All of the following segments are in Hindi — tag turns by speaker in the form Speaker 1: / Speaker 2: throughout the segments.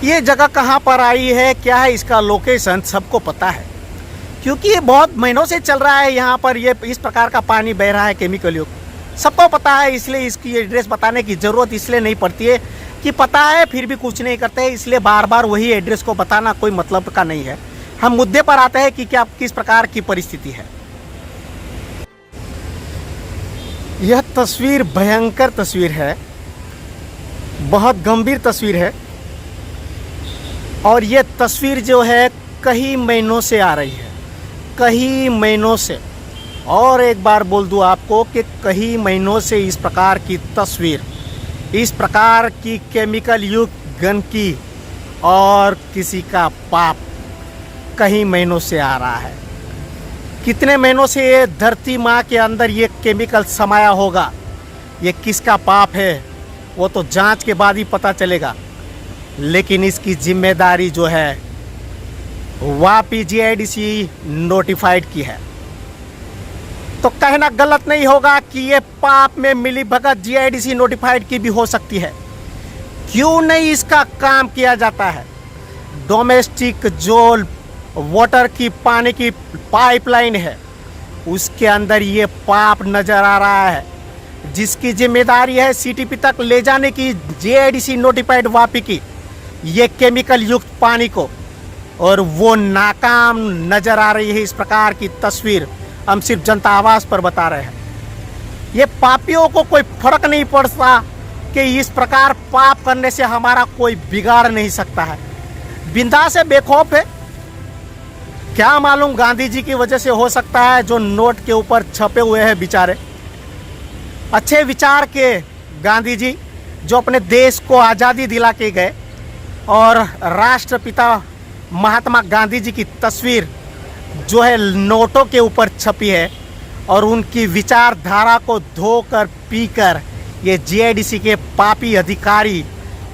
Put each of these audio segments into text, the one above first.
Speaker 1: ये जगह कहाँ पर आई है, क्या है इसका लोकेशन, सबको पता है क्योंकि ये बहुत महीनों से चल रहा है। यहाँ पर ये इस प्रकार का पानी बह रहा है केमिकल युक्त, सबको पता है। इसलिए इसकी एड्रेस बताने की ज़रूरत इसलिए नहीं पड़ती है कि पता है फिर भी कुछ नहीं करते हैं, इसलिए बार बार वही एड्रेस को बताना कोई मतलब का नहीं है। हम मुद्दे पर आते हैं कि क्या किस प्रकार की परिस्थिति है। यह तस्वीर भयंकर तस्वीर है, बहुत गंभीर तस्वीर है और ये तस्वीर जो है कई महीनों से आ रही है, कई महीनों से। और एक बार बोल दूं आपको कि कई महीनों से इस प्रकार की तस्वीर, इस प्रकार की केमिकल युक्त गंदगी और किसी का पाप कई महीनों से आ रहा है। कितने महीनों से ये धरती माँ के अंदर ये केमिकल समाया होगा, ये किसका पाप है वो तो जांच के बाद ही पता चलेगा। लेकिन इसकी जिम्मेदारी जो है वापी जीआईडीसी नोटिफाइड की है। तो कहना गलत नहीं होगा कि ये पाप में मिली भगत जीआईडीसी नोटिफाइड की भी हो सकती है। क्यों नहीं इसका काम किया जाता है? डोमेस्टिक जो वाटर की पानी की पाइपलाइन है उसके अंदर ये पाप नजर आ रहा है, जिसकी जिम्मेदारी है सीटीपी तक ले जाने की जीआईडीसी नोटिफाइड वापी की ये केमिकल युक्त पानी को, और वो नाकाम नजर आ रही है। इस प्रकार की तस्वीर हम सिर्फ जनता आवाज पर बता रहे हैं। ये पापियों को कोई फर्क नहीं पड़ता कि इस प्रकार पाप करने से हमारा कोई बिगाड़ नहीं सकता है। बिंदास से बेखौफ है, क्या मालूम गांधी जी की वजह से हो सकता है जो नोट के ऊपर छपे हुए हैं बेचारे। अच्छे विचार के गांधी जी जो अपने देश को आज़ादी दिला के गए, और राष्ट्रपिता महात्मा गांधी जी की तस्वीर जो है नोटों के ऊपर छपी है, और उनकी विचारधारा को धोकर पीकर ये जीआईडीसी के पापी अधिकारी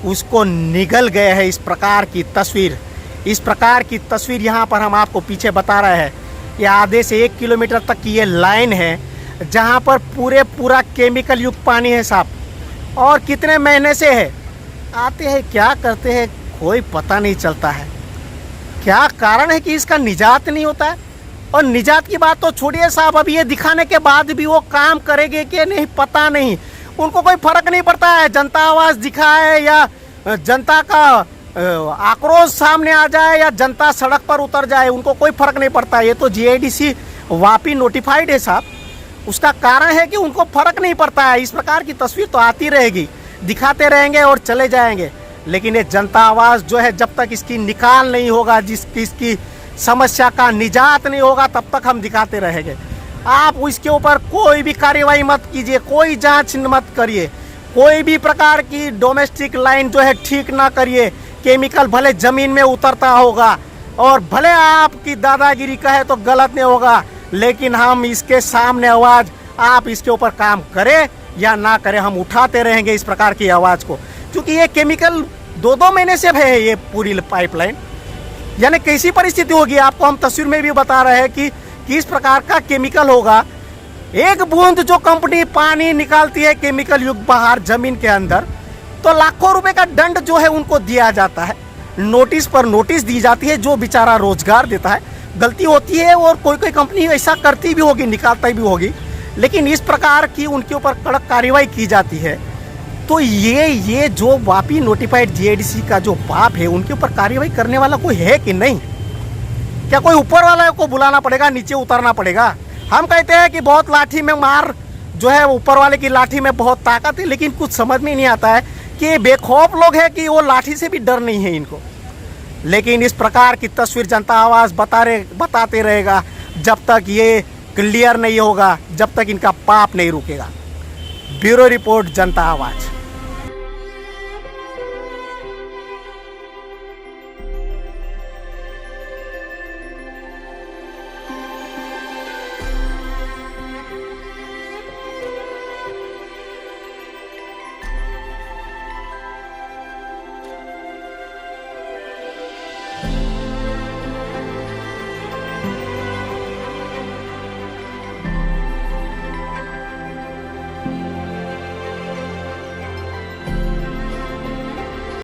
Speaker 1: उसको निगल गए हैं। इस प्रकार की तस्वीर, इस प्रकार की तस्वीर यहाँ पर हम आपको पीछे बता रहे हैं। ये आधे से 1 किलोमीटर तक की ये लाइन है जहाँ पर पूरा केमिकल युक्त पानी है साहब। और कितने महीने से है, आते हैं क्या करते हैं कोई पता नहीं चलता है। क्या कारण है कि इसका निजात नहीं होता है? और निजात की बात तो छोड़िए साहब, अब ये दिखाने के बाद भी वो काम करेंगे कि नहीं पता नहीं, उनको कोई फर्क नहीं पड़ता है। जनता आवाज दिखाए या जनता का आक्रोश सामने आ जाए या जनता सड़क पर उतर जाए, उनको कोई फर्क नहीं पड़ता। ये तो जीआईडीसी वापी नोटिफाइड है साहब, उसका कारण है कि उनको फर्क नहीं पड़ता है। इस प्रकार की तस्वीर तो आती रहेगी, दिखाते रहेंगे और चले जाएंगे। लेकिन ये जनता आवाज जो है जब तक इसकी निकाल नहीं होगा, इसकी समस्या का निजात नहीं होगा, तब तक हम दिखाते रहेंगे। आप इसके ऊपर कोई भी कार्यवाही मत कीजिए, कोई जांच मत करिए, कोई भी प्रकार की डोमेस्टिक लाइन जो है ठीक ना करिए। केमिकल भले जमीन में उतरता होगा और भले आपकी दादागिरी कहे तो गलत नहीं होगा, लेकिन हम इसके सामने आवाज, आप इसके ऊपर काम करें या ना करें, हम उठाते रहेंगे इस प्रकार की आवाज को। क्योंकि ये केमिकल 2 महीने से है ये पूरी पाइपलाइन, यानी कैसी परिस्थिति होगी आपको हम तस्वीर में भी बता रहे हैं कि किस प्रकार का केमिकल होगा। एक बूंद जो कंपनी पानी निकालती है केमिकल युक्त बाहर जमीन के अंदर, तो लाखों रुपए का दंड जो है उनको दिया जाता है, नोटिस पर नोटिस दी जाती है। जो बेचारा रोजगार देता है, गलती होती है और कोई कंपनी ऐसा करती भी होगी, निकालती भी होगी, लेकिन इस प्रकार की उनके ऊपर कड़क कार्रवाई की जाती है। तो ये जो वापी नोटिफाइड जीआईडीसी का जो पाप है, उनके ऊपर कार्रवाई करने वाला कोई है कि नहीं? क्या कोई ऊपर वाला को बुलाना पड़ेगा, नीचे उतरना पड़ेगा? हम कहते हैं कि बहुत लाठी में मार जो है, ऊपर वाले की लाठी में बहुत ताकत है, लेकिन कुछ समझ में नहीं आता है कि बेखौफ लोग हैं कि वो लाठी से भी डर नहीं है इनको। लेकिन इस प्रकार की तस्वीर जनता आवाज बताते रहेगा जब तक ये क्लियर नहीं होगा, जब तक इनका पाप नहीं रुकेगा। ब्यूरो रिपोर्ट, जनता आवाज।